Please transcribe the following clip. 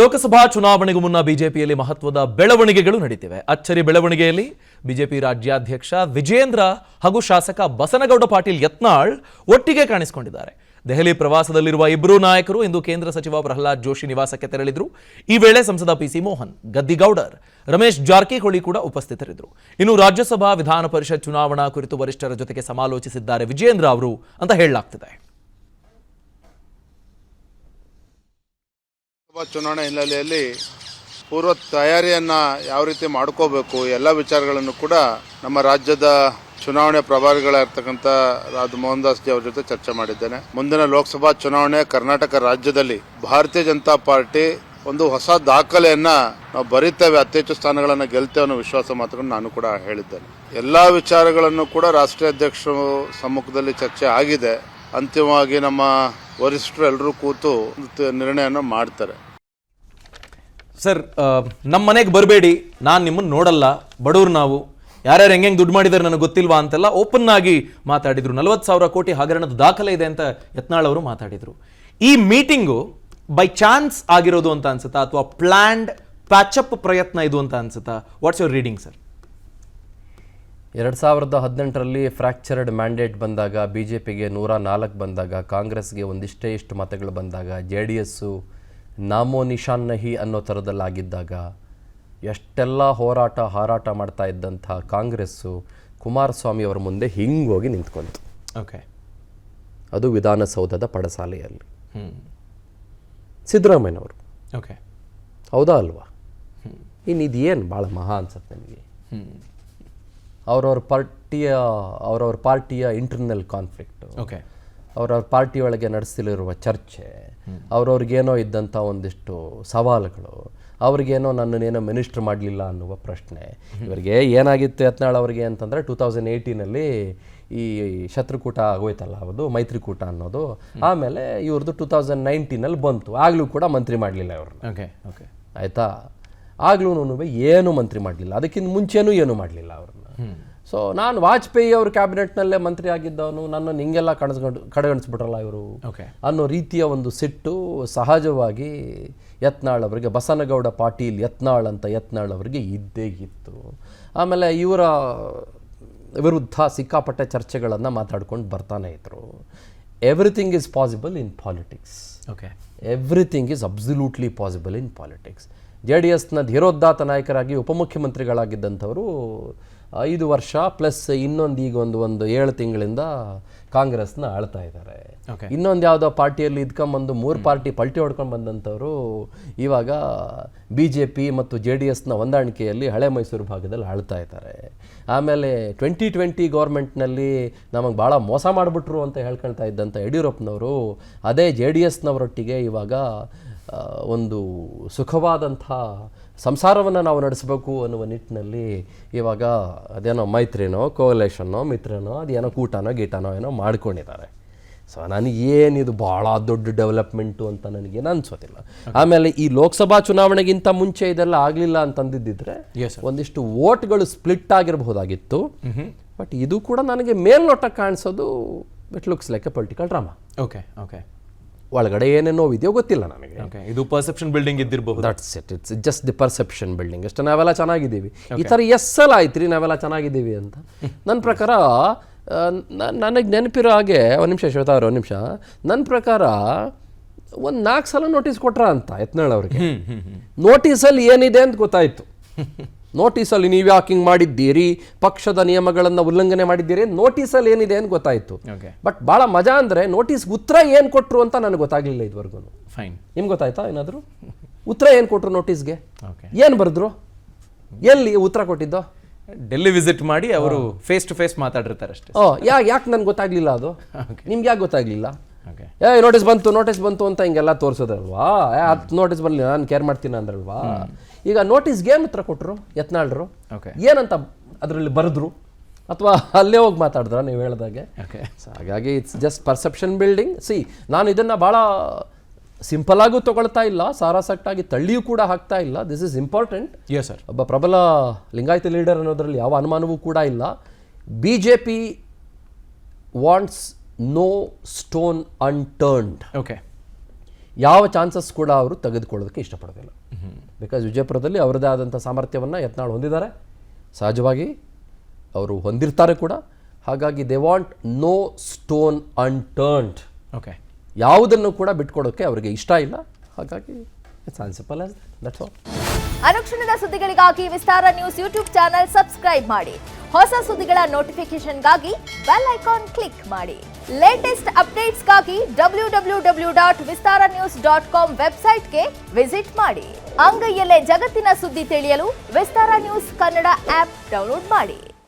ಲೋಕಸಭಾ ಚುನಾವಣೆಗೂ ಮುನ್ನ ಬಿಜೆಪಿಯಲ್ಲಿ ಮಹತ್ವದ ಬೆಳವಣಿಗೆಗಳು ನಡೆದಿವೆ. ಅಚ್ಚರಿ ಬೆಳವಣಿಗೆಯಲ್ಲಿ ಬಿಜೆಪಿ ರಾಜ್ಯಾಧ್ಯಕ್ಷ ವಿಜೇಂದ್ರ ಹಾಗೂ ಶಾಸಕ ಬಸನಗೌಡ ಪಾಟೀಲ್ ಯತ್ನಾಳ್ ಒಟ್ಟಿಗೆ ಕಾಣಿಸಿಕೊಂಡಿದ್ದಾರೆ. ದೆಹಲಿ ಪ್ರವಾಸದಲ್ಲಿರುವ ಇಬ್ಬರೂ ನಾಯಕರು ಇಂದು ಕೇಂದ್ರ ಸಚಿವ ಪ್ರಹ್ಲಾದ್ ಜೋಶಿ ನಿವಾಸಕ್ಕೆ ತೆರಳಿದ್ರು. ಈ ವೇಳೆ ಸಂಸದ ಪಿಸಿ ಮೋಹನ್, ಗದ್ದಿಗೌಡರ್, ರಮೇಶ್ ಜಾರಕಿಹೊಳಿ ಕೂಡ ಉಪಸ್ಥಿತರಿದ್ದರು. ಇನ್ನು ರಾಜ್ಯಸಭಾ ವಿಧಾನ ಪರಿಷತ್ ಚುನಾವಣಾ ಕುರಿತು ವರಿಷ್ಠರ ಜೊತೆಗೆ ಸಮಾಲೋಚಿಸಿದ್ದಾರೆ ವಿಜೇಂದ್ರ ಅವರು ಅಂತ ಹೇಳಲಾಗ್ತಿದೆ. ಚುನಾವಣೆ ಹಿನ್ನೆಲೆಯಲ್ಲಿ ಪೂರ್ವ ತಯಾರಿಯನ್ನು ಯಾವ ರೀತಿ ಮಾಡ್ಕೋಬೇಕು ಎಲ್ಲ ವಿಚಾರಗಳನ್ನು ಕೂಡ ನಮ್ಮ ರಾಜ್ಯದ ಚುನಾವಣೆ ಪ್ರಭಾರಿಗಳಾಗಿರ್ತಕ್ಕಂಥ ರಾಧ ಮೋಹನ್ ದಾಸ್ ಜಿ ಅವರ ಜೊತೆ ಚರ್ಚೆ ಮಾಡಿದ್ದೇನೆ. ಮುಂದಿನ ಲೋಕಸಭಾ ಚುನಾವಣೆ ಕರ್ನಾಟಕ ರಾಜ್ಯದಲ್ಲಿ ಭಾರತೀಯ ಜನತಾ ಪಾರ್ಟಿ ಒಂದು ಹೊಸ ದಾಖಲೆಯನ್ನ ನಾವು ಬರೀತೇವೆ, ಅತಿ ಹೆಚ್ಚು ಸ್ಥಾನಗಳನ್ನು ಗೆಲ್ತೇವೆ ಅನ್ನೋ ವಿಶ್ವಾಸ ಮಾತುಗಳನ್ನು ನಾನು ಕೂಡ ಹೇಳಿದ್ದೇನೆ. ಎಲ್ಲಾ ವಿಚಾರಗಳನ್ನು ಕೂಡ ರಾಷ್ಟ್ರೀಯ ಅಧ್ಯಕ್ಷರು ಸಮ್ಮುಖದಲ್ಲಿ ಚರ್ಚೆ ಆಗಿದೆ. ಅಂತಿಮವಾಗಿ ನಮ್ಮ ವರಿಷ್ಠರು ಎಲ್ಲರೂ ಕೂತು ನಿರ್ಣಯನ ಮಾಡ್ತಾರೆ. ಸರ್, ನಮ್ಮ ಮನೆಗೆ ಬರಬೇಡಿ, ನಾನು ನಿಮ್ಮನ್ನು ನೋಡಲ್ಲ, ಬಡವ್ರು ನಾವು, ಯಾರ್ಯಾರು ಹೆಂಗೆ ದುಡ್ಡು ಮಾಡಿದಾರೆ ನನಗೆ ಗೊತ್ತಿಲ್ವಾ ಅಂತೆಲ್ಲ ಓಪನ್ ಆಗಿ ಮಾತಾಡಿದ್ರು. 40,000 ಕೋಟಿ ಹಗರಣದ ದಾಖಲೆ ಇದೆ ಅಂತ ಯತ್ನಾಳ್ ಅವರು ಮಾತಾಡಿದ್ರು. ಈ ಮೀಟಿಂಗು ಬೈ ಚಾನ್ಸ್ ಆಗಿರೋದು ಅಂತ ಅನ್ಸುತ್ತಾ ಅಥವಾ ಪ್ಲಾನ್ಡ್ ಪ್ಯಾಚಪ್ ಪ್ರಯತ್ನ ಇದು ಅಂತ ಅನ್ಸುತ್ತಾ? What's your reading sir? 2018ರಲ್ಲಿ ಫ್ರ್ಯಾಕ್ಚರ್ಡ್ ಮ್ಯಾಂಡೇಟ್ ಬಂದಾಗ, ಬಿ ಜೆ ಪಿಗೆ 104 ಬಂದಾಗ, ಕಾಂಗ್ರೆಸ್ಗೆ ಇಷ್ಟು ಮತಗಳು ಬಂದಾಗ, JDS ನಾಮೋ ನಿಶಾನ್ ನಹಿ ಅನ್ನೋ ಥರದಲ್ಲಾಗಿದ್ದಾಗ ಎಷ್ಟೆಲ್ಲ ಹಾರಾಟ ಮಾಡ್ತಾ ಇದ್ದಂಥ ಕಾಂಗ್ರೆಸ್ಸು ಕುಮಾರಸ್ವಾಮಿ ಅವರ ಮುಂದೆ ಹಿಂಗೋಗಿ ನಿಂತ್ಕೊಂತು. ಓಕೆ, ಅದು ವಿಧಾನಸೌಧದ ಪಡಸಾಲೆಯಲ್ಲಿ. ಸಿದ್ದರಾಮಯ್ಯನವರು. ಓಕೆ, ಹೌದಾ ಅಲ್ವಾ? ಇನ್ನು ಇದೇನು ಭಾಳ ಮಹಾ ಅನ್ಸತ್ತೆ ನನಗೆ. ಅವ್ರವ್ರ ಪಾರ್ಟಿಯ ಇಂಟರ್ನಲ್ ಕಾನ್ಫ್ಲಿಕ್ಟು, ಓಕೆ, ಅವ್ರವ್ರ ಪಾರ್ಟಿಯೊಳಗೆ ನಡೆಸಲಿರುವ ಚರ್ಚೆ, ಅವ್ರವ್ರಿಗೇನೋ ಇದ್ದಂಥ ಒಂದಿಷ್ಟು ಸವಾಲುಗಳು, ಅವ್ರಿಗೇನೋ ನನ್ನನ್ನೇನೋ ಮಿನಿಸ್ಟರ್ ಮಾಡಲಿಲ್ಲ ಅನ್ನುವ ಪ್ರಶ್ನೆ. ಇವರಿಗೆ ಏನಾಗಿತ್ತು ಯತ್ನಾಳ್ ಅವರಿಗೆ ಅಂತಂದರೆ 2018ನಲ್ಲಿ ಈ ಶತ್ರುಕೂಟ ಆಗೋಯ್ತಲ್ಲ, ಅದು ಮೈತ್ರಿಕೂಟ ಅನ್ನೋದು. ಆಮೇಲೆ ಇವ್ರದ್ದು 2019ನಲ್ಲಿ ಬಂತು. ಆಗಲೂ ಕೂಡ ಮಂತ್ರಿ ಮಾಡಲಿಲ್ಲ ಇವ್ರನ್ನ. ಓಕೆ, ಓಕೆ, ಆಯಿತಾ? ಆಗ್ಲೂ ಏನೂ ಮಂತ್ರಿ ಮಾಡಲಿಲ್ಲ, ಅದಕ್ಕಿಂತ ಮುಂಚೆನೂ ಏನೂ ಮಾಡಲಿಲ್ಲ ಅವ್ರನ್ನ. ಸೊ ನಾನು ವಾಜಪೇಯಿ ಅವ್ರ ಕ್ಯಾಬಿನೆಟ್ನಲ್ಲೇ ಮಂತ್ರಿ ಆಗಿದ್ದವನು, ನನ್ನನ್ನು ಹಿಂಗೆಲ್ಲ ಕಡೆಗಣಿಸ್ಬಿಟ್ರಲ್ಲ ಇವರು ಅನ್ನೋ ರೀತಿಯ ಒಂದು ಸಿಟ್ಟು ಸಹಜವಾಗಿ ಯತ್ನಾಳ್ ಅವರಿಗೆ, ಬಸನಗೌಡ ಪಾಟೀಲ್ ಯತ್ನಾಳ್ ಅಂತ ಯತ್ನಾಳ್ ಅವರಿಗೆ ಇದ್ದೇ ಇತ್ತು. ಆಮೇಲೆ ಇವರ ವಿರುದ್ಧ ಸಿಕ್ಕಾಪಟ್ಟೆ ಚರ್ಚೆಗಳನ್ನು ಮಾತಾಡ್ಕೊಂಡು ಬರ್ತಾನೆ ಇದ್ರು. Everything is possible in politics. Okay, everything is absolutely possible in politics. JDSನ ಧೀರೋದಾತ್ತ ನಾಯಕರಾಗಿ ಉಪಮುಖ್ಯಮಂತ್ರಿಗಳಾಗಿದ್ದಂಥವರು 5 ವರ್ಷ ಪ್ಲಸ್ ಇನ್ನೊಂದು ಈಗ ಒಂದು 7 ತಿಂಗಳಿಂದ ಕಾಂಗ್ರೆಸ್ನ ಆಳ್ತಾ ಇದ್ದಾರೆ. ಇನ್ನೊಂದು ಯಾವುದೋ ಪಾರ್ಟಿಯಲ್ಲಿ ಇದ್ಕೊಂಬಂದು 3 ಪಾರ್ಟಿ ಪಲ್ಟಿ ಹೊಡ್ಕೊಂಡು ಬಂದಂಥವರು ಇವಾಗ BJP ಮತ್ತು JDSನ ಹೊಂದಾಣಿಕೆಯಲ್ಲಿ ಹಳೆ ಮೈಸೂರು ಭಾಗದಲ್ಲಿ ಆಳ್ತಾ ಇದ್ದಾರೆ. ಆಮೇಲೆ 2020 ಗೌರ್ಮೆಂಟ್ನಲ್ಲಿ ನಮಗೆ ಭಾಳ ಮೋಸ ಮಾಡಿಬಿಟ್ರು ಅಂತ ಹೇಳ್ಕೊಳ್ತಾ ಇದ್ದಂಥ ಯಡಿಯೂರಪ್ಪನವರು ಅದೇ JDSನವರೊಟ್ಟಿಗೆ ಇವಾಗ ಒಂದು ಸುಖವಾದಂಥ ಸಂಸಾರವನ್ನು ನಾವು ನಡೆಸಬೇಕು ಅನ್ನುವ ನಿಟ್ಟಿನಲ್ಲಿ ಇವಾಗ ಅದೇನೋ ಮೈತ್ರಿನೋ ಕೋಲೇಷನ್ನೋ ಮಿತ್ರನೋ ಅದೇನೋ ಕೂಟನೋ ಗೀಟನೋ ಏನೋ ಮಾಡ್ಕೊಂಡಿದ್ದಾರೆ. ಸೊ ನನಗೇನಿದು ಭಾಳ ದೊಡ್ಡ ಡೆವಲಪ್ಮೆಂಟು ಅಂತ ನನಗೇನು ಅನಿಸೋದಿಲ್ಲ. ಆಮೇಲೆ ಈ ಲೋಕಸಭಾ ಚುನಾವಣೆಗಿಂತ ಮುಂಚೆ ಇದೆಲ್ಲ ಆಗಲಿಲ್ಲ ಅಂತಂದಿದ್ದಿದ್ರೆ ಒಂದಿಷ್ಟು ವೋಟ್ಗಳು ಸ್ಪ್ಲಿಟ್ ಆಗಿರಬಹುದಾಗಿತ್ತು. ಬಟ್ ಇದು ಕೂಡ ನನಗೆ ಮೇಲ್ನೋಟಕ್ಕೆ ಕಾಣಿಸೋದು it looks like a political drama. Okay, okay, ಒಳಗಡೆ ಏನೇನೋ ಇದೆಯೋ ಗೊತ್ತಿಲ್ಲ ನನಗೆ. ಇದು ಪರ್ಸೆಪ್ಷನ್ ಬಿಲ್ಡಿಂಗ್ ಇದ್ದಿರಬಹುದು. That's it, it's just the perception building ಅಷ್ಟೇ. ನಾವೆಲ್ಲ ಚೆನ್ನಾಗಿದ್ದೀವಿ, ಈ ಥರ ಎಸ್ಸಲ್ಲ ಆಯ್ತು ರೀ ನಾವೆಲ್ಲ ಚೆನ್ನಾಗಿದ್ದೀವಿ ಅಂತ. ನನ್ನ ಪ್ರಕಾರ ನನಗೆ ನೆನಪಿರೋ ಹಾಗೆ ಒಂದು ನಿಮಿಷ ಶ್ವೇತಾ ಅವರು, ಒಂದು ನಿಮಿಷ, ನನ್ನ ಪ್ರಕಾರ 4 ಸಲ ನೋಟಿಸ್ ಕೊಟ್ರ ಅಂತ ಯತ್ನಾಳ್ ಅವ್ರಿಗೆ. ನೋಟಿಸಲ್ಲಿ ಏನಿದೆ ಅಂತ ಗೊತ್ತಾಯಿತು. ನೋಟಿಸಲ್ಲಿ ನೀವು ಯಾಕೆ ಹಿಂಗೆ ಮಾಡಿದ್ದೀರಿ, ಪಕ್ಷದ ನಿಯಮಗಳನ್ನು ಉಲ್ಲಂಘನೆ ಮಾಡಿದ್ದೀರಿ, ನೋಟಿಸಲ್ಲಿ ಏನಿದೆ ಅಂತ ಗೊತ್ತಾಯಿತು. ಬಟ್ ಭಾಳ ಮಜಾ ಅಂದರೆ ನೋಟಿಸ್ಗೆ ಉತ್ತರ ಏನು ಕೊಟ್ಟರು ಅಂತ ನನಗೆ ಗೊತ್ತಾಗಲಿಲ್ಲ ಇದುವರೆಗೂ. ಫೈನ್, ನಿಮ್ಗೆ ಗೊತ್ತಾಯ್ತಾ ಏನಾದರೂ? ಉತ್ತರ ಏನು ಕೊಟ್ಟರು ನೋಟಿಸ್ಗೆ? ಏನು ಬರೆದ್ರು? ಎಲ್ಲಿ ಉತ್ತರ ಕೊಟ್ಟಿದ್ದು? ಡೆಲ್ಲಿ ವಿಸಿಟ್ ಮಾಡಿ ಅವರು ಫೇಸ್ ಟು ಫೇಸ್ ಮಾತಾಡಿರ್ತಾರೆ ಅಷ್ಟೇ. ಯಾಕೆ ನನಗೆ ಗೊತ್ತಾಗಲಿಲ್ಲ ಅದು? ನಿಮ್ಗೆ ಯಾಕೆ ಗೊತ್ತಾಗಲಿಲ್ಲ? ನೋಟಿಸ್ ಬಂತು ಅಂತ ಹಿಂಗೆಲ್ಲ ತೋರಿಸೋದಲ್ವಾ? ನೋಟಿಸ್ ಬರಲಿಲ್ಲ ನಾನು ಕೇರ್ ಮಾಡ್ತೀನಿ ಅಂದ್ರಲ್ವಾ? ಈಗ ನೋಟಿಸ್ಗೆ ಏನು ಉತ್ತರ ಕೊಟ್ಟರು ಯತ್ನಾಳ್ರು? ಏನಂತ ಅದರಲ್ಲಿ ಬರೆದ್ರು ಅಥವಾ ಅಲ್ಲೇ ಹೋಗಿ ಮಾತಾಡಿದ್ರ ನೀವು ಹೇಳ್ದಾಗೆ? ಹಾಗಾಗಿ ಇಟ್ಸ್ ಜಸ್ಟ್ ಪರ್ಸೆಪ್ಷನ್ ಬಿಲ್ಡಿಂಗ್. ನಾನು ಇದನ್ನು ಭಾಳ ಸಿಂಪಲ್ ಆಗೂ ತಗೊಳ್ತಾ ಇಲ್ಲ, ಸಾರಾಸಟ್ಟಾಗಿ ತಳ್ಳಿಯೂ ಕೂಡ ಹಾಕ್ತಾ ಇಲ್ಲ. This is important. ಒಬ್ಬ ಪ್ರಬಲ ಲಿಂಗಾಯತ ಲೀಡರ್ ಅನ್ನೋದ್ರಲ್ಲಿ ಯಾವ ಅನುಮಾನವೂ ಕೂಡ ಇಲ್ಲ. BJP wants no stone unturned. ಯಾವ ಚಾನ್ಸಸ್ ಕೂಡ ಅವರು ತೆಗೆದುಕೊಳ್ಳೋದಕ್ಕೆ ಇಷ್ಟಪಡೋದಿಲ್ಲ. ಬಿಕಾಸ್ ವಿಜಯಪುರದಲ್ಲಿ ಅವರದೇ ಆದಂಥ ಸಾಮರ್ಥ್ಯವನ್ನು ಯತ್ನಾಳ್ ಹೊಂದಿದ್ದಾರೆ, ಸಹಜವಾಗಿ ಅವರು ಹೊಂದಿರ್ತಾರೆ ಕೂಡ. ಹಾಗಾಗಿ they want no stone unturned. Okay, ಯಾವುದನ್ನು ಕೂಡ ಬಿಟ್ಕೊಡೋಕ್ಕೆ ಅವರಿಗೆ ಇಷ್ಟ ಇಲ್ಲ. ಹಾಗಾಗಿ it's as simple as that's all. ಅನುಕ್ಷಣದ ಸುದ್ದಿಗಳಿಗಾಗಿ Vistara news YouTube channel subscribe ಮಾಡಿ. ಹೊಸ ಸುದ್ದಿಗಳ ನೋಟಿಫಿಕೇಶನ್ಗಾಗಿ ಬೆಲ್ ಐಕಾನ್ ಕ್ಲಿಕ್ ಮಾಡಿ. ಲೇಟೆಸ್ಟ್ ಅಪ್ಡೇಟ್ಸ್ಗಾಗಿ www.vistaranews.com ವೆಬ್ಸೈಟ್ಗೆ ವಿಸಿಟ್ ಮಾಡಿ. ಅಂಗೈಯಲ್ಲೇ ಜಗತ್ತಿನ ಸುದ್ದಿ ತಿಳಿಯಲು Vistara news Kannada app download ಮಾಡಿ.